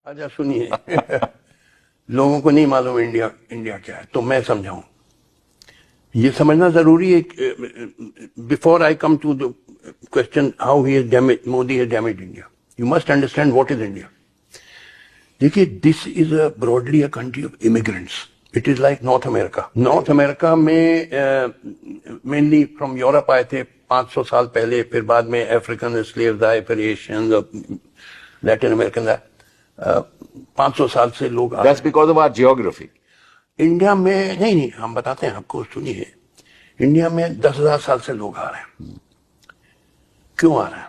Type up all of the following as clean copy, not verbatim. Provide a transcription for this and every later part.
अच्छा सुनिए लोगों को नहीं मालूम इंडिया इंडिया क्या है, तो मैं समझाऊं। ये समझना जरूरी है। Before I come to the question how he damage Modi has damage India, you must understand what is India. देखिए, this is broadly a country of immigrants. It is like North America. North America में mainly from Europe आए थे 500 साल पहले, फिर बाद में African slaves आए, फिर एशियन, लैटिन अमेरिकन आए। 500 साल से लोग That's because of our geography. India में नहीं, हम बताते हैं आपको, सुनिए। इंडिया में 10,000 साल से लोग आ रहे हैं। क्यों आ रहे हैं?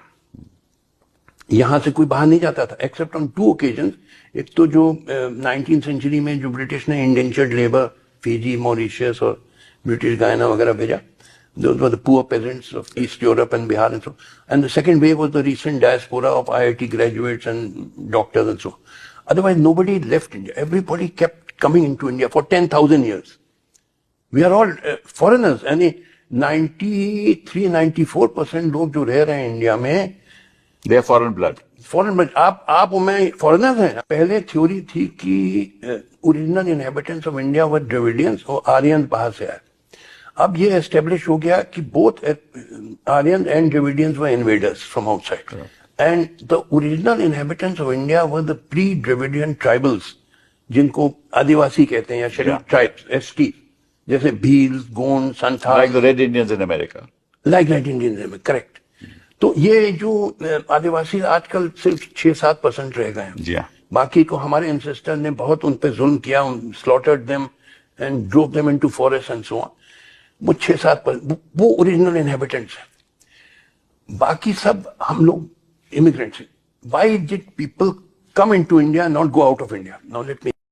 यहां से कोई बाहर नहीं जाता था एक्सेप्ट ऑन 2 ओकेजन। एक तो जो 19th सेंचुरी में जो ब्रिटिश ने इंडेंचर्ड लेबर फिजी, मॉरिशस और ब्रिटिश गायना वगैरह भेजा, those were the poor peasants of East Europe and Bihar and so. And the second wave was the recent diaspora of IIT graduates and doctors and so. Otherwise, nobody left India. Everybody kept coming into India for 10,000 years. We are all foreigners. यानी 93-94% लोग जो रह रहे हैं India में, They are foreign blood. Foreign में। आप मैं फॉरेनर्स हैं। पहले थ्योरी थी कि original inhabitants of India were Dravidians और आर्यन बाहर से आए। अब ये एस्टेब्लिश हो गया कि both Aryan and Dravidians were invaders from outside, and the original inhabitants of India were the pre Dravidian tribals, जिनको आदिवासी कहते हैं या शेड्यूल्ड ट्राइब्स, एसटी, जैसे Bhils, Gond, Santhal, Like the Red Indians in America. Like Red Indians, correct. तो ये जो आदिवासी आजकल सिर्फ 6-7% रह गए हैं। Yeah. बाकी को हमारे एंसेस्टर ने बहुत उन पे जुल्म किया, slaughtered them and drove them into forest and so on. वो 6-7% वो ओरिजिनल इनहेबिटेंट्स हैं। बाकी सब हम लोग इमिग्रेंट्स हैं। Why did people come into India and not go out of India? Now let me